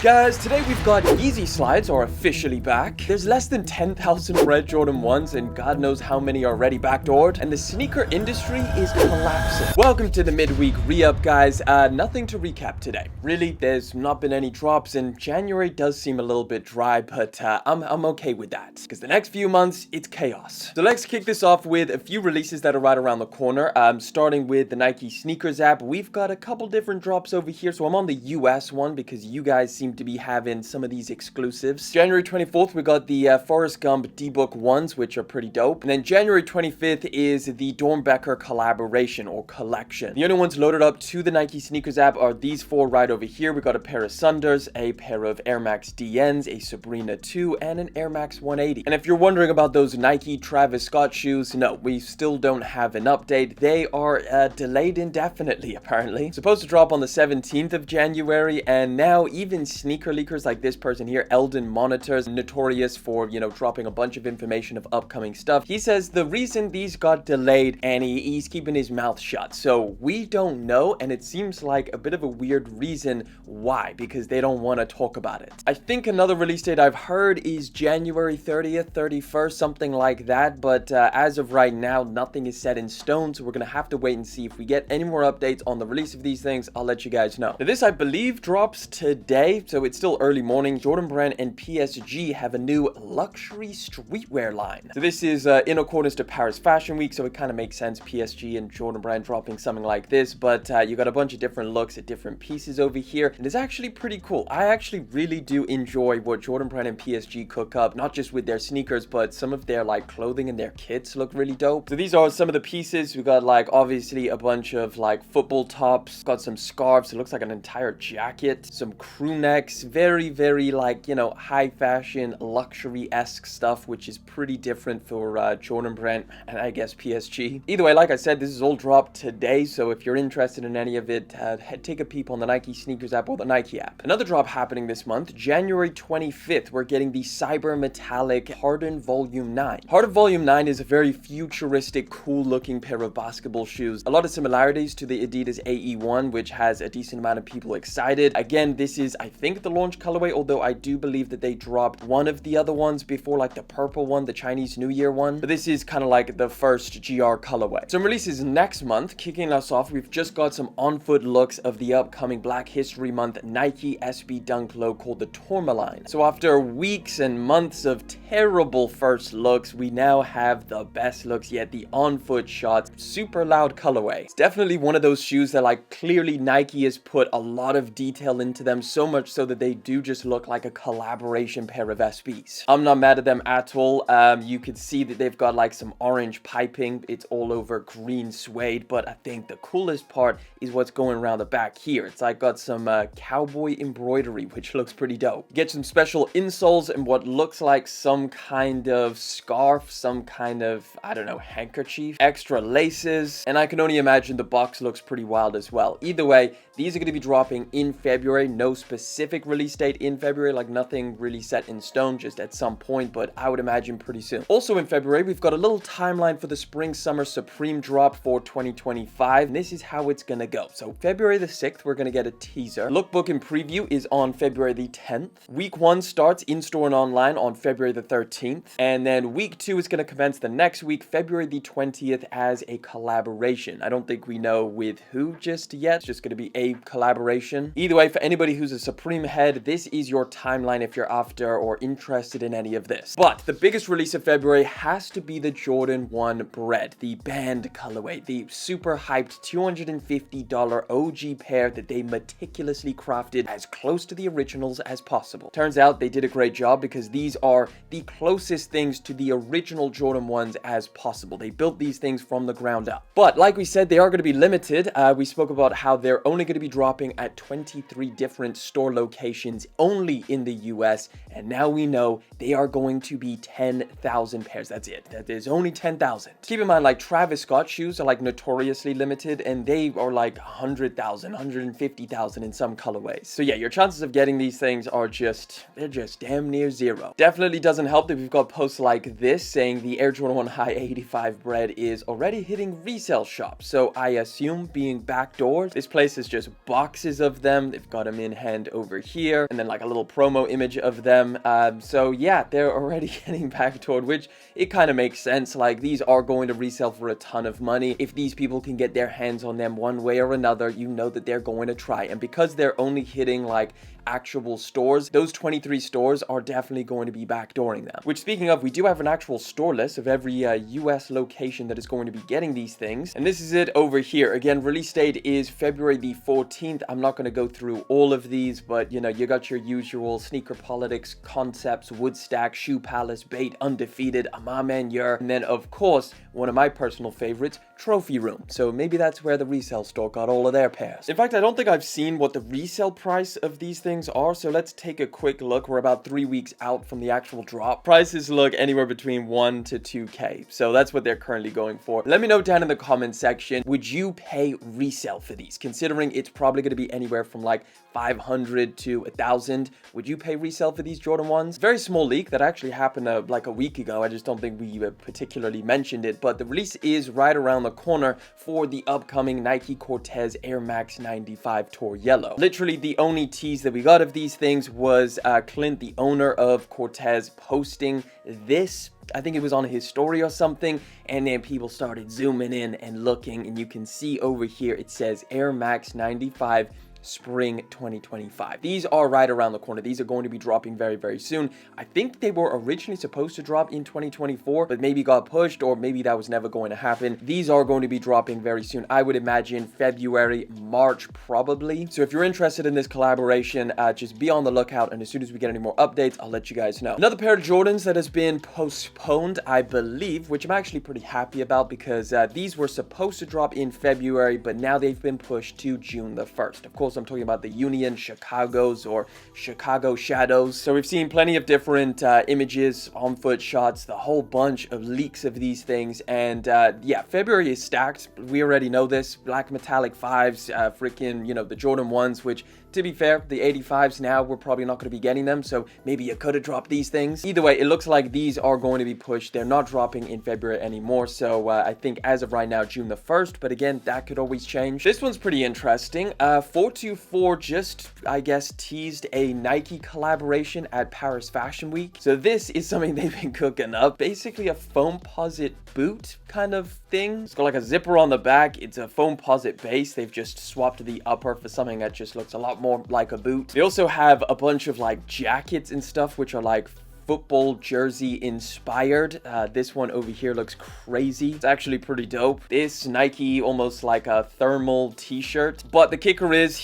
Guys, today we've got Yeezy Slides are officially back. There's less than 10,000 Bred Jordan 1s and God knows how many are already backdoored, and the sneaker industry is collapsing. Welcome to the midweek re-up, guys. Nothing to recap today. Really, there's not been any drops, and January does seem a little bit dry, but I'm okay with that, because the next few months, it's chaos. So let's kick this off with a few releases that are right around the corner. Starting with the Nike sneakers app, we've got a couple different drops over here, so I'm on the US one because you guys seem to be having some of these exclusives. January 24th, we got the Forrest Gump D-Book ones, which are pretty dope. And then January 25th is the Doernbecher collaboration or collection. The only ones loaded up to the Nike sneakers app are these four right over here. We got a pair of Sunders, a pair of Air Max DNs, a Sabrina 2, and an Air Max 180. And if you're wondering about those Nike Travis Scott shoes, no, we still don't have an update. They are delayed indefinitely, apparently. Supposed to drop on the 17th of January, and now even sneaker leakers like this person here, Eldon Monitors, notorious for, dropping a bunch of information of upcoming stuff. He says the reason these got delayed, and he's keeping his mouth shut. So we don't know, and it seems like a bit of a weird reason why, because they don't want to talk about it. I think another release date I've heard is January 30th, 31st, something like that, but as of right now, nothing is set in stone, so we're going to have to wait and see. If we get any more updates on the release of these things, I'll let you guys know. Now, this, I believe, drops today, so it's still early morning. Jordan Brand and PSG have a new luxury streetwear line. So this is in accordance to Paris Fashion Week, so it kind of makes sense, PSG and Jordan Brand dropping something like this, but you got a bunch of different looks at different pieces over here, and it's actually pretty cool. I actually really do enjoy what Jordan Brand and PSG cook up, not just with their sneakers, but some of their clothing and their kits look really dope. So these are some of the pieces. We got obviously a bunch of football tops, got some scarves, it looks like an entire jacket, some crew necks, very high fashion luxury-esque stuff, which is pretty different for Jordan Brand and I guess PSG. Either way, like I said, this is all dropped today, so if you're interested in any of it, take a peep on the Nike sneakers app or the Nike app. Another drop happening this month, January 25th, we're getting the Cyber Metallic Harden Volume 9. Harden Volume 9 is a very futuristic, cool looking pair of basketball shoes. A lot of similarities to the Adidas AE1, which has a decent amount of people excited. Again, this is, I think, the launch colorway, although I do believe that they dropped one of the other ones before, the purple one, the Chinese New Year one. But this is kind of the first GR colorway. Some releases next month. Kicking us off, we've just got some on-foot looks of the upcoming Black History Month Nike SB Dunk Low called the Tourmaline. So after weeks and months of terrible first looks, we now have the best looks yet, the on-foot shots, super loud colorway. It's definitely one of those shoes that clearly Nike has put a lot of detail into them, so much so that they do just look like a collaboration pair of SBs. I'm not mad at them at all. You could see that they've got some orange piping. It's all over green suede, but I think the coolest part is what's going around the back here. It's got some cowboy embroidery, which looks pretty dope. Get some special insoles and what looks like some kind of scarf, some kind of, I don't know, handkerchief, extra laces, and I can only imagine the box looks pretty wild as well. Either way, these are going to be dropping in February. No specific release date in February, nothing really set in stone, just at some point, but I would imagine pretty soon. Also in February, we've got a little timeline for the Spring Summer Supreme drop for 2025, and this is how it's going to go. So February the 6th, we're going to get a teaser. Lookbook and preview is on February the 10th. Week 1 starts in-store and online on February the 13th, and then week 2 is going to commence the next week, February the 20th, as a collaboration. I don't think we know with who just yet. It's just going to be a collaboration. Either way, for anybody who's a Supreme head, this is your timeline if you're after or interested in any of this. But the biggest release of February has to be the Jordan 1 Bred, the band colorway, the super hyped $250 OG pair that they meticulously crafted as close to the originals as possible. Turns out they did a great job because these are the closest things to the original Jordan 1s as possible. They built these things from the ground up. But like we said, they are going to be limited. We spoke about how they're only going to be dropping at 23 different store locations only in the US, and now we know they are going to be 10,000 pairs. That's it. That is only 10,000. Keep in mind, Travis Scott shoes are notoriously limited, and they are 100,000, 150,000 in some colorways. So yeah, your chances of getting these things are they're just damn near zero. Definitely doesn't help that we've got posts like this saying the Air Jordan 1 High 85 Bred is already hitting resale shops. So I assume, being backdoors, this place is just boxes of them. They've got them in hand over over here, and then like a little promo image of them. So yeah, they're already getting backdoored, which it kind of makes sense. Like, these are going to resell for a ton of money. If these people can get their hands on them one way or another, you know that they're going to try. And because they're only hitting like actual stores, those 23 stores are definitely going to be backdooring them. Which, speaking of, we do have an actual store list of every US location that is going to be getting these things, and this is it over here. Again, release date is February the 14th. I'm not going to go through all of these, but you know, you got your usual Sneaker Politics, Concepts, Woodstack, Shoe Palace, Bait, Undefeated, Amaman Yer, and then of course one of my personal favorites, Trophy Room. So maybe that's where the resale store got all of their pairs. In fact, I don't think I've seen what the resale price of these things are, so let's take a quick look. We're about 3 weeks out from the actual drop. Prices look anywhere between 1 to 2K, so that's what they're currently going for. Let me know down in the comment section, would you pay resale for these? Considering it's probably going to be anywhere from like 500 to 1,000. Would you pay resale for these Jordan 1s? Very small leak that actually happened like a week ago. I just don't think we particularly mentioned it, but the release is right around the corner for the upcoming Nike Corteiz Air Max 95 Tour Yellow. Literally the only tease that we got of these things was Clint, the owner of Corteiz, posting this. I think it was on his story or something, and then people started zooming in and looking, and you can see over here it says Air Max 95 Spring 2025. These are right around the corner. These are going to be dropping very, very soon. I think they were originally supposed to drop in 2024, but maybe got pushed, or maybe that was never going to happen. These are going to be dropping very soon. I would imagine February, March, probably. So if you're interested in this collaboration, just be on the lookout, and as soon as we get any more updates, I'll let you guys know. Another pair of Jordans that has been postponed, I believe, which I'm actually pretty happy about, because these were supposed to drop in February, but now they've been pushed to June the 1st. Of course, I'm talking about the Union Chicago's, or Chicago Shadows. So we've seen plenty of different images, on foot shots, the whole bunch of leaks of these things, and yeah, February is stacked. We already know this. Black metallic 5s, freaking, you know, the Jordan 1s, which, to be fair, the 85s now, we're probably not going to be getting them, so maybe you could have dropped these things. Either way, it looks like these are going to be pushed. They're not dropping in February anymore, so I think as of right now, June the 1st, but again, that could always change. This one's pretty interesting. 424 just, I guess, teased a Nike collaboration at Paris Fashion Week. So this is something they've been cooking up. Basically a foamposite boot kind of thing. It's got like a zipper on the back. It's a foamposite base. They've just swapped the upper for something that just looks a lot more like a boot. They also have a bunch of like jackets and stuff, which are like football jersey inspired. This one over here looks crazy. It's actually pretty dope. This Nike almost like a thermal t-shirt, but the kicker is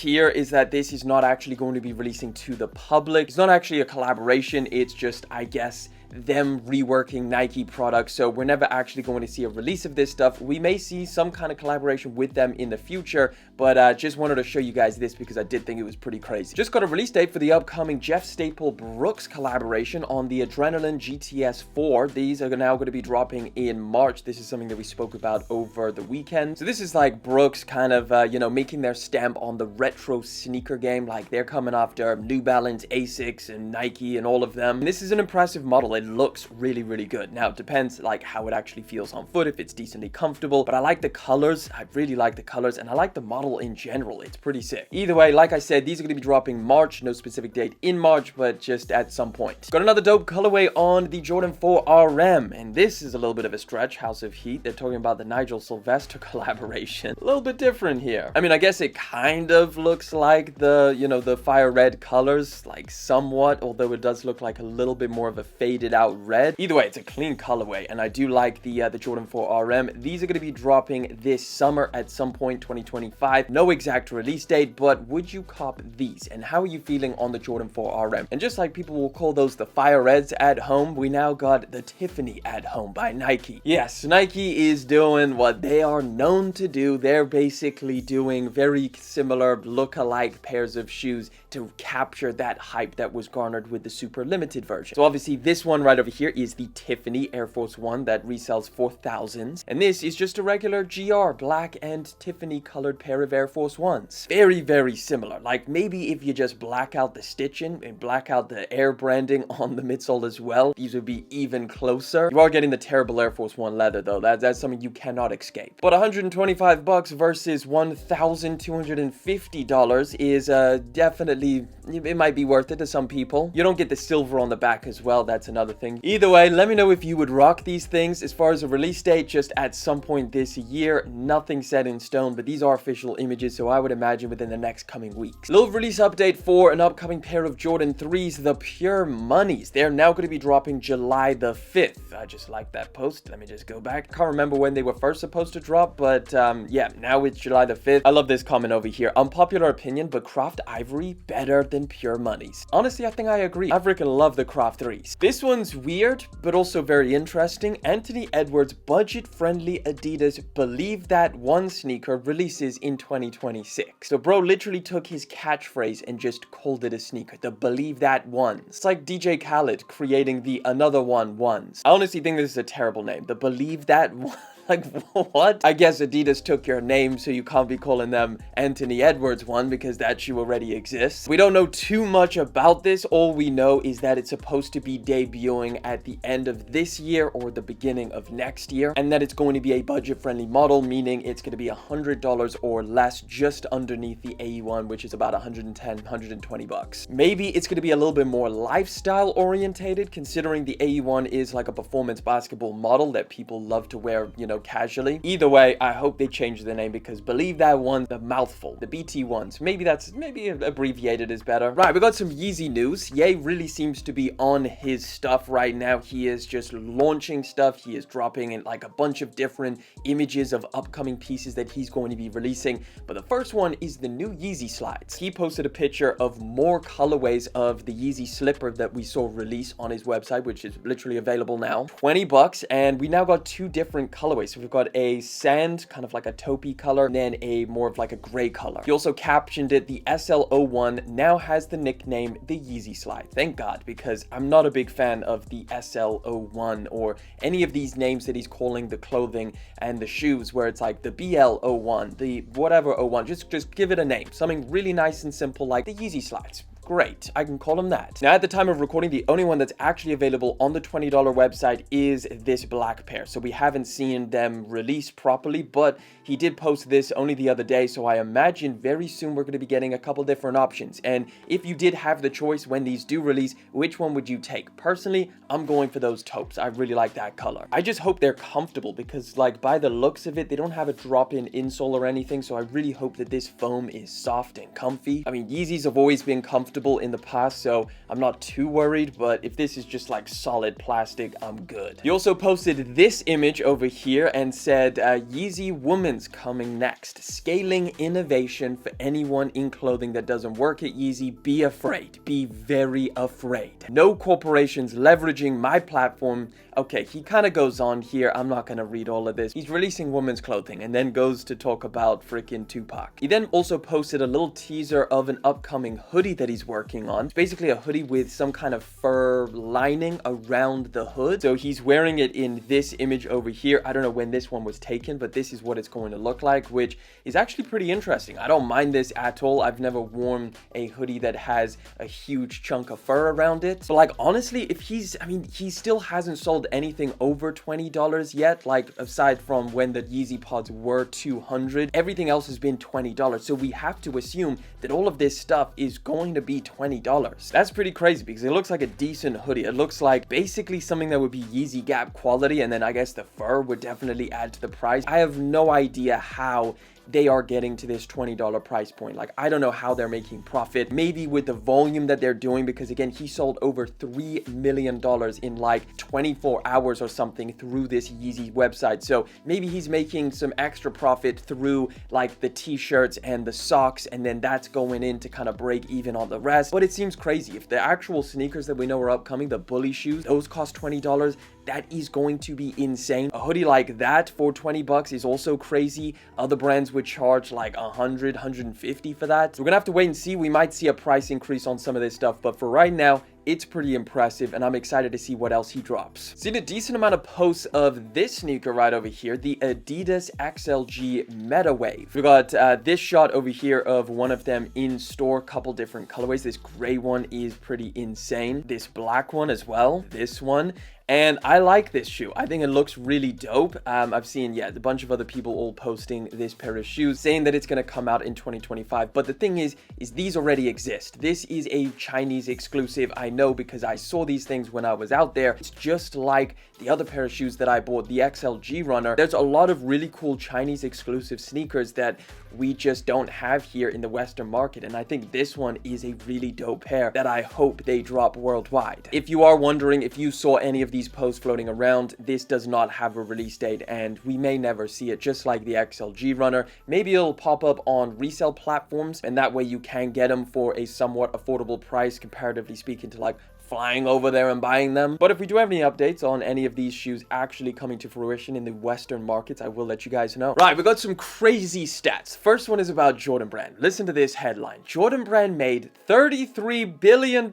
that this is not actually going to be releasing to the public. It's not actually a collaboration. It's just, I guess, them reworking Nike products, so we're never actually going to see a release of this stuff. We may see some kind of collaboration with them in the future, but just wanted to show you guys this because I did think it was pretty crazy. Just got a release date for the upcoming Jeff Staple Brooks collaboration on the Adrenaline GTS 4. These are now going to be dropping in March. This is something that we spoke about over the weekend. So this is like Brooks kind of, you know, making their stamp on the retro sneaker game. Like, they're coming after New Balance, Asics, and Nike and all of them. And this is an impressive model. It looks really, really good. Now, it depends like how it actually feels on foot, if it's decently comfortable, but I like the colors. I really like the colors, and I like the model in general. It's pretty sick. Either way, like I said, these are going to be dropping March. No specific date in March, but just at some point. Got another dope colorway on the Jordan 4 RM, and this is a little bit of a stretch. House of Heat. They're talking about the Nigel Sylvester collaboration. A little bit different here. I mean, I guess it kind of looks like the, you know, the fire red colors, like somewhat, although it does look like a little bit more of a faded out red. Either way, it's a clean colorway, and I do like the Jordan 4 RM. These are going to be dropping this summer at some point, 2025. No exact release date, but would you cop these? And how are you feeling on the Jordan 4 RM? And just like people will call those the fire reds at home, we now got the Tiffany at home by Nike. Yes, Nike is doing what they are known to do. They're basically doing very similar look-alike pairs of shoes to capture that hype that was garnered with the super limited version. So obviously this one right over here is the Tiffany Air Force One that resells for thousands, and this is just a regular GR black and Tiffany colored pair of Air Force Ones. Very, very similar. Like, maybe if you just black out the stitching and black out the Air branding on the midsole as well, these would be even closer. You are getting the terrible Air Force One leather though. That's something you cannot escape. But $125 versus $1,250 is definitely definitely, it might be worth it to some people. You don't get the silver on the back as well. That's another thing. Either way, let me know if you would rock these things. As far as a release date, just at some point this year, nothing set in stone, but these are official images, so I would imagine within the next coming weeks. Little release update for an upcoming pair of Jordan 3s, the Pure Moneys. They're now going to be dropping July the 5th. I just like that post. Let me just go back. Can't remember when they were first supposed to drop, but yeah, now it's July the 5th. I love this comment over here. Unpopular opinion, but Craft Ivory better than Pure Moneys. Honestly, I think I agree. I freaking love the Craft 3s. This one's weird, but also very interesting. Anthony Edwards' budget-friendly Adidas Believe That One sneaker releases in 2026. So bro literally took his catchphrase and just called it a sneaker. The Believe That One. It's like DJ Khaled creating the Another One ones. I honestly think this is a terrible name. The Believe That One. Like, what? I guess Adidas took your name, so you can't be calling them Anthony Edwards one because that shoe already exists. We don't know too much about this. All we know is that it's supposed to be debuting at the end of this year or the beginning of next year, and that it's going to be a budget-friendly model, meaning it's going to be $100 or less, just underneath the AE1, which is about 110, 120 bucks. Maybe it's going to be a little bit more lifestyle orientated, considering the AE1 is like a performance basketball model that people love to wear, you know, casually. Either way, I hope they change the name because Believe That One, the mouthful, the BT ones, maybe abbreviated is better. Right, we got some Yeezy news. Ye really seems to be on his stuff right now. He is just launching stuff. He is dropping in like a bunch of different images of upcoming pieces that he's going to be releasing. But the first one is the new Yeezy Slides. He posted a picture of more colorways of the Yeezy slipper that we saw release on his website, which is literally available now. 20 bucks, and we now got two different colorways. So we've got a sand, kind of like a taupey color, and then a more of like a gray color. He also captioned it, the SL01 now has the nickname the Yeezy Slide. Thank God, because I'm not a big fan of the SL01 or any of these names that he's calling the clothing and the shoes, where it's like the BL01, the whatever 01, just give it a name. Something really nice and simple like the Yeezy Slides. Great, I can call them that. Now, at the time of recording, the only one that's actually available on the $20 website is this black pair. So we haven't seen them released properly, but he did post this only the other day. So I imagine very soon we're going to be getting a couple different options. And if you did have the choice when these do release, which one would you take? Personally, I'm going for those taupes. I really like that color. I just hope they're comfortable because, like, by the looks of it, they don't have a drop-in insole or anything. So I really hope that this foam is soft and comfy. I mean, Yeezys have always been comfortable in the past, so I'm not too worried, but if this is just like solid plastic, I'm good. He also posted this image over here and said, Yeezy Women's coming next. Scaling innovation for anyone in clothing that doesn't work at Yeezy. Be afraid. Be very afraid. No corporations leveraging my platform. Okay, he kind of goes on here. I'm not going to read all of this. He's releasing women's clothing and then goes to talk about freaking Tupac. He then also posted a little teaser of an upcoming hoodie that he's working on. It's basically a hoodie with some kind of fur lining around the hood. So he's wearing it in this image over here. I don't know when this one was taken, but this is what it's going to look like, which is actually pretty interesting. I don't mind this at all. I've never worn a hoodie that has a huge chunk of fur around it. So like, honestly, if he's, I mean, he still hasn't sold anything over $20 yet, like aside from when the Yeezy pods were $200, everything else has been $20. So we have to assume that all of this stuff is going to be $20. That's pretty crazy because it looks like a decent hoodie. It looks like basically something that would be Yeezy Gap quality, and then I guess the fur would definitely add to the price. I have no idea how they are getting to this $20 price point. Like, I don't know how they're making profit. Maybe with the volume that they're doing, because again, he sold over $3 million in like 24 hours or something through this Yeezy website. So maybe he's making some extra profit through like the t-shirts and the socks, and then that's going in to kind of break even on the rest. But it seems crazy. If the actual sneakers that we know are upcoming, the bully shoes, those cost $20, that is going to be insane. A hoodie like that for 20 bucks is also crazy. Other brands would charge like 100, 150 for that. So we're gonna have to wait and see. We might see a price increase on some of this stuff, but for right now, it's pretty impressive, and I'm excited to see what else he drops. Seen a decent amount of posts of this sneaker right over here, the Adidas XLG Metawave. We got this shot over here of one of them in store, couple different colorways. This gray one is pretty insane. This black one as well, this one. And I like this shoe. I think it looks really dope. I've seen, a bunch of other people all posting this pair of shoes, saying that it's going to come out in 2025. But the thing is these already exist. This is a Chinese exclusive. I know because I saw these things when I was out there. It's just like the other pair of shoes that I bought, the XLG Runner. There's a lot of really cool Chinese exclusive sneakers that we just don't have here in the Western market. And I think this one is a really dope pair that I hope they drop worldwide. If you are wondering if you saw any of these posts floating around, this does not have a release date and we may never see it, just like the XLG Runner. Maybe it'll pop up on resale platforms and that way you can get them for a somewhat affordable price, comparatively speaking to like flying over there and buying them. But if we do have any updates on any of these shoes actually coming to fruition in the Western markets, I will let you guys know. Right, we got some crazy stats. First one is about Jordan Brand. Listen to this headline. Jordan Brand made $33 billion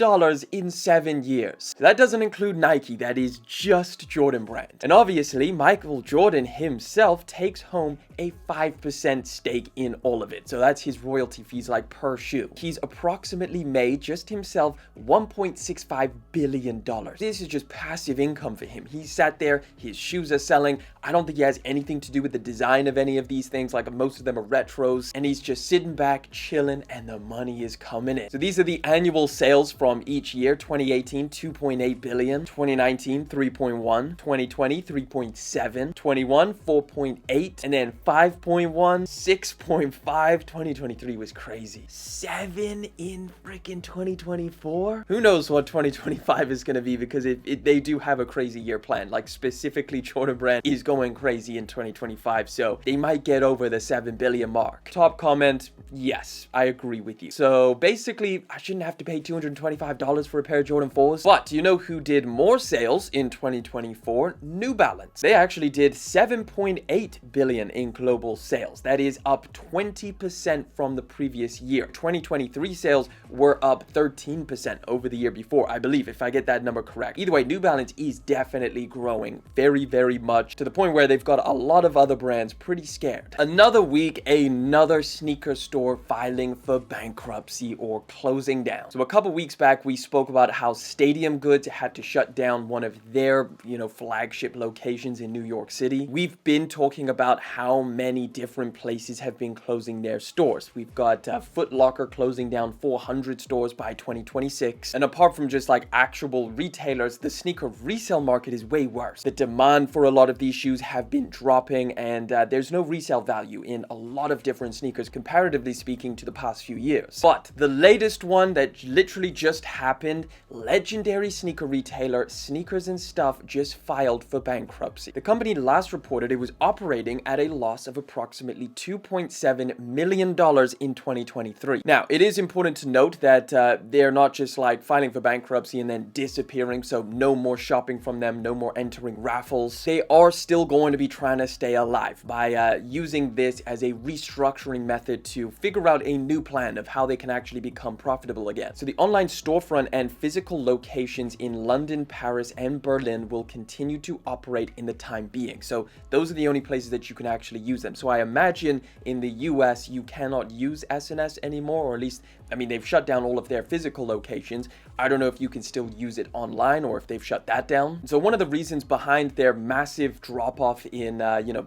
in 7 years. So that doesn't include Nike, that is just Jordan Brand. And obviously, Michael Jordan himself takes home a 5% stake in all of it. So that's his royalty fees like per shoe. He's approximately made just himself $1.65 billion. This is just passive income for him. He sat there, his shoes are selling. I don't think he has anything to do with the design of any of these things, like most of them are retros, and he's just sitting back, chilling, and the money is coming in. So these are the annual sales from each year. 2018, 2.8 billion, 2019, 3.1, 2020, 3.7, 21, 4.8, and then 5.1, 6.5. 2023 was crazy. 7 in freaking 2024. Who knows what 2025 is going to be, because they do have a crazy year planned. Like specifically Jordan Brand is going crazy in 2025, so they might get over the 7 billion mark. Top comment, yes, I agree with you. So basically, I shouldn't have to pay $225 for a pair of Jordan 4s. But you know who did more sales in 2024? New Balance. They actually did 7.8 billion in global sales. That is up 20% from the previous year. 2023 sales were up 13% over the year before, I believe, if I get that number correct. Either way, New Balance is definitely growing very, very much, to the point where they've got a lot of other brands pretty scared. Another week, another sneaker store filing for bankruptcy or closing down. So a couple weeks back, we spoke about how Stadium Goods had to shut down one of their, flagship locations in New York City. We've been talking about how many different places have been closing their stores. We've got Foot Locker closing down 400 stores by 2026. And apart from just like actual retailers, the sneaker resale market is way worse. The demand for a lot of these shoes have been dropping, and there's no resale value in a lot of different sneakers, comparatively speaking, to the past few years. But the latest one that literally just happened, legendary sneaker retailer Sneakers and Stuff just filed for bankruptcy. The company last reported it was operating at a loss of approximately $2.7 million in 2023. Now, it is important to note that they're not just like filing for bankruptcy and then disappearing, so no more shopping from them, no more entering raffles. They are still going to be trying to stay alive by using this as a restructuring method to figure out a new plan of how they can actually become profitable again. So the online storefront and physical locations in London, Paris, and Berlin will continue to operate in the time being. So those are the only places that you can actually use them. So I imagine in the US you cannot use SNS anymore, or at least, they've shut down all of their physical locations. I don't know if you can still use it online or if they've shut that down. So one of the reasons behind their massive drop-off in,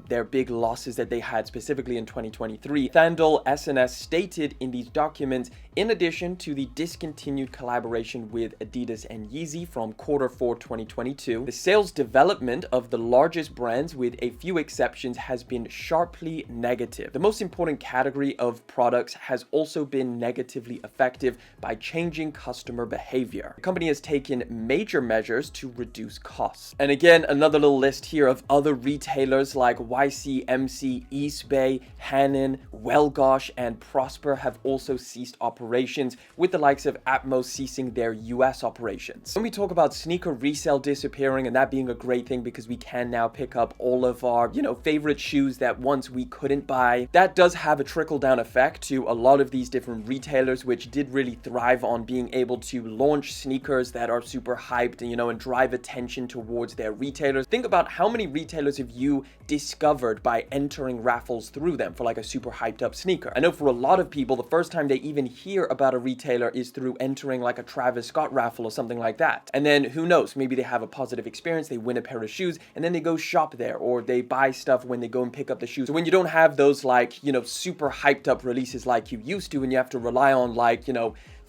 their big losses that they had specifically in 2023, Thandal SNS stated in these documents, in addition to the discontinued collaboration with Adidas and Yeezy from Q4 2022, the sales development of the largest brands, with a few exceptions, has been sharply negative. The most important category of products has also been negatively affected by changing customer behavior. The company has taken major measures to reduce costs. And again, another little list here of other retailers like YCMC, East Bay, Hanon, Wellgosh, and Prosper have also ceased operations, with the likes of Atmos ceasing their US operations. When we talk about sneaker resale disappearing, and that being a great thing because we can now pick up all of our, favorite shoes that once we couldn't buy, that does have a trickle-down effect to a lot of these different retailers, which did really thrive on being able to launch sneakers that are super hyped and, and drive attention towards their retailers. Think about how many retailers have you discovered by entering raffles through them for like a super hyped up sneaker. I know for a lot of people, the first time they even hear about a retailer is through entering like a Travis Scott raffle or something like that. And then who knows, maybe they have a positive experience, they win a pair of shoes, and then they go shop there, or they buy stuff when they go and pick up the shoes. So when you don't have those like, super hyped up releases like you used to, and you have to rely on like,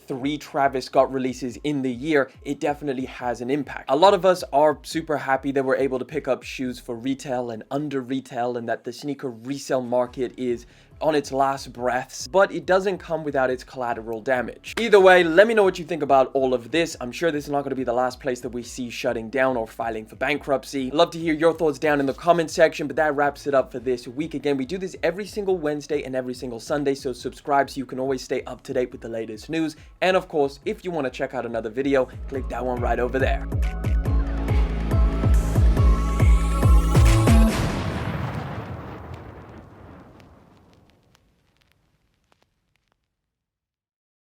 3 Travis Scott releases in the year, it definitely has an impact. A lot of us are super happy that we're able to pick up shoes for retail and under retail, and that the sneaker resale market is on its last breaths, but it doesn't come without its collateral damage. Either way, let me know what you think about all of this. I'm sure this is not going to be the last place that we see shutting down or filing for bankruptcy. I'd love to hear your thoughts down in the comment section, but that wraps it up for this week. Again, we do this every single Wednesday and every single Sunday, so subscribe so you can always stay up to date with the latest news. And of course, if you want to check out another video, click that one right over there.